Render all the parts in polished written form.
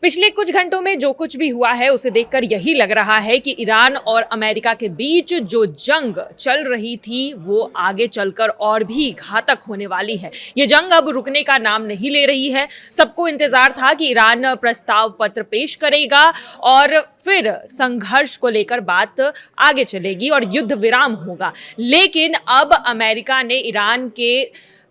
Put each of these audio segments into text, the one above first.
पिछले कुछ घंटों में जो कुछ भी हुआ है उसे देखकर यही लग रहा है कि ईरान और अमेरिका के बीच जो जंग चल रही थी वो आगे चलकर और भी घातक होने वाली है। ये जंग अब रुकने का नाम नहीं ले रही है। सबको इंतजार था कि ईरान प्रस्ताव पत्र पेश करेगा और फिर संघर्ष को लेकर बात आगे चलेगी और युद्ध विराम होगा। लेकिन अब अमेरिका ने ईरान के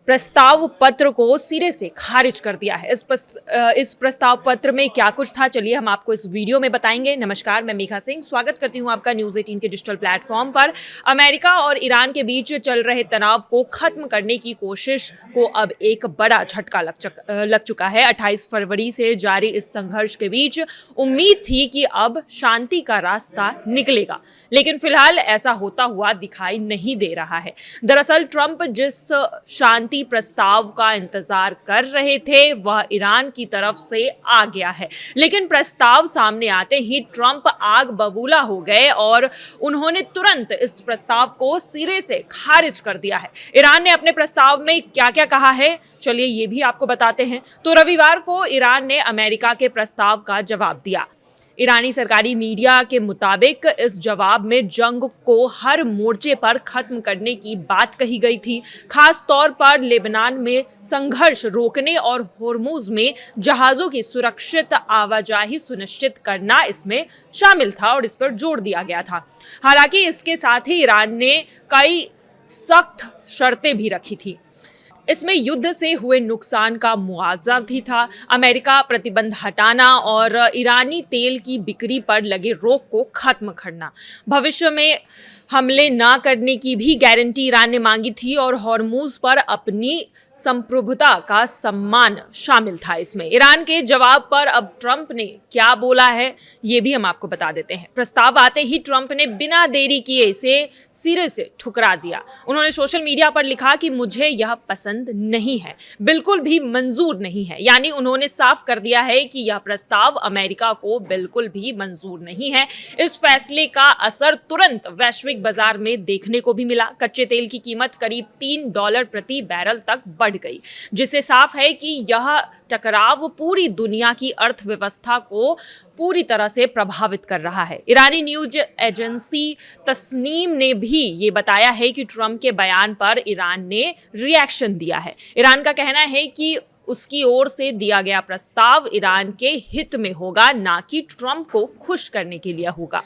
प्रस्ताव पत्र को सिरे से खारिज कर दिया है। इस प्रस्ताव पत्र में क्या कुछ था, चलिए हम आपको इस वीडियो में बताएंगे। नमस्कार, मैं मेघा सिंह स्वागत करती हूं आपका न्यूज़ 18 के डिजिटल प्लेटफॉर्म पर। अमेरिका और ईरान के बीच चल रहे तनाव को खत्म करने की कोशिश को अब एक बड़ा झटका लग चुका है। 28 फरवरी से जारी इस संघर्ष के बीच उम्मीद थी कि अब शांति का रास्ता निकलेगा, लेकिन फिलहाल ऐसा होता हुआ दिखाई नहीं दे रहा है। दरअसल ट्रंप जिस शांति प्रस्ताव का इंतजार कर रहे थे वह ईरान की तरफ से आ गया है, लेकिन प्रस्ताव सामने आते ही ट्रंप आग बबूला हो गए और उन्होंने तुरंत इस प्रस्ताव को सिरे से खारिज कर दिया है। ईरान ने अपने प्रस्ताव में क्या क्या कहा है, चलिए ये भी आपको बताते हैं। तो रविवार को ईरान ने अमेरिका के प्रस्ताव का जवाब दिया। ईरानी सरकारी मीडिया के मुताबिक इस जवाब में जंग को हर मोर्चे पर खत्म करने की बात कही गई थी। खास तौर पर लेबनान में संघर्ष रोकने और होर्मुज में जहाज़ों की सुरक्षित आवाजाही सुनिश्चित करना इसमें शामिल था और इस पर जोर दिया गया था। हालांकि इसके साथ ही ईरान ने कई सख्त शर्तें भी रखी थी। इसमें युद्ध से हुए नुकसान का मुआवजा भी था, अमेरिका प्रतिबंध हटाना और ईरानी तेल की बिक्री पर लगे रोक को खत्म करना। भविष्य में हमले ना करने की भी गारंटी ईरान ने मांगी थी और हॉर्मुज पर अपनी संप्रभुता का सम्मान शामिल था इसमें। ईरान के जवाब पर अब ट्रंप ने क्या बोला है ये भी हम आपको बता देते हैं। प्रस्ताव आते ही ट्रंप ने बिना देरी किए इसे सिरे से ठुकरा दिया। उन्होंने सोशल मीडिया पर लिखा कि मुझे यह पसंद नहीं है, बिल्कुल भी मंजूर नहीं है। यानी उन्होंने साफ कर दिया है कि यह प्रस्ताव अमेरिका को बिल्कुल भी मंजूर नहीं है। इस फैसले का असर तुरंत वैश्विक बाजार में देखने को भी मिला। कच्चे तेल की कीमत करीब $3 प्रति बैरल तक बढ़ गई, जिससे साफ है कि यह टकराव पूरी दुनिया की अर्थव्यवस्था को पूरी तरह से प्रभावित कर रहा है। ईरानी न्यूज एजेंसी तस्नीम ने भी ये बताया है कि ट्रंप के बयान पर ईरान ने रिएक्शन दिया है। ईरान का कहना है कि उसकी ओर से दिया गया प्रस्ताव ईरान के हित में होगा, ना कि ट्रंप को खुश करने के लिए होगा।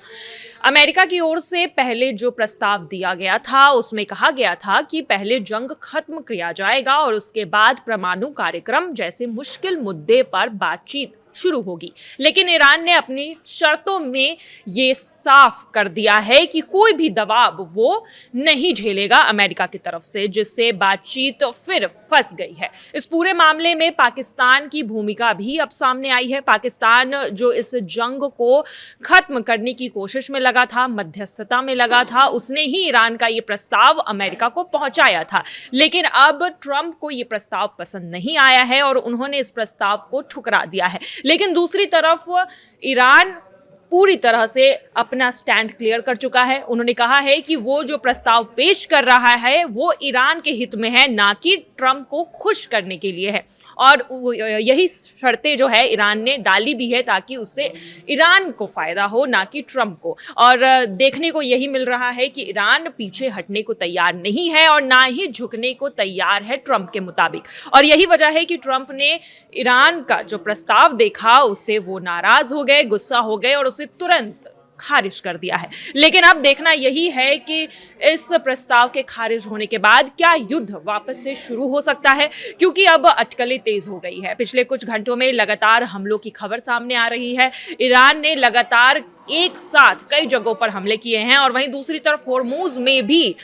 अमेरिका की ओर से पहले जो प्रस्ताव दिया गया था उसमें कहा गया था कि पहले जंग खत्म किया जाएगा और उसके बाद परमाणु कार्यक्रम जैसे मुश्किल मुद्दे पर बातचीत शुरू होगी। लेकिन ईरान ने अपनी शर्तों में ये साफ कर दिया है कि कोई भी दबाव वो नहीं झेलेगा अमेरिका की तरफ से, जिससे बातचीत फिर फंस गई है। इस पूरे मामले में पाकिस्तान की भूमिका भी अब सामने आई है। पाकिस्तान जो इस जंग को खत्म करने की कोशिश में लगा था, मध्यस्थता में लगा था, उसने ही ईरान का ये प्रस्ताव अमेरिका को पहुंचाया था। लेकिन अब ट्रंप को ये प्रस्ताव पसंद नहीं आया है और उन्होंने इस प्रस्ताव को ठुकरा दिया है। लेकिन दूसरी तरफ ईरान पूरी तरह से अपना स्टैंड क्लियर कर चुका है। उन्होंने कहा है कि वो जो प्रस्ताव पेश कर रहा है वो ईरान के हित में है, ना कि ट्रंप को खुश करने के लिए है। और यही शर्तें जो है ईरान ने डाली भी है ताकि उससे ईरान को फायदा हो, ना कि ट्रंप को। और देखने को यही मिल रहा है कि ईरान पीछे हटने को तैयार नहीं है और ना ही झुकने को तैयार है ट्रंप के मुताबिक। और यही वजह है कि ट्रंप ने ईरान का जो प्रस्ताव देखा उससे वो नाराज हो गए, गुस्सा हो गए और उसे तुरंत खारिज कर दिया है। लेकिन अब देखना यही है कि इस प्रस्ताव के खारिज होने के बाद क्या युद्ध वापस से शुरू हो सकता है, क्योंकि अब अटकलें तेज हो गई है। पिछले कुछ घंटों में लगातार हमलों की खबर सामने आ रही है। ईरान ने लगातार एक साथ कई जगहों पर हमले किए हैं और वहीं दूसरी तरफ होर्मुज में भी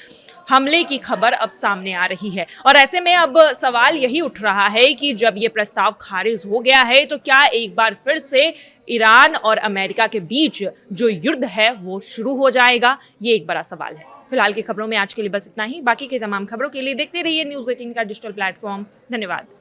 हमले की खबर अब सामने आ रही है। और ऐसे में अब सवाल यही उठ रहा है कि जब ये प्रस्ताव खारिज हो गया है तो क्या एक बार फिर से ईरान और अमेरिका के बीच जो युद्ध है वो शुरू हो जाएगा? ये एक बड़ा सवाल है। फिलहाल की खबरों में आज के लिए बस इतना ही। बाकी की तमाम खबरों के लिए देखते रहिए न्यूज़ 18 का डिजिटल प्लेटफॉर्म। धन्यवाद।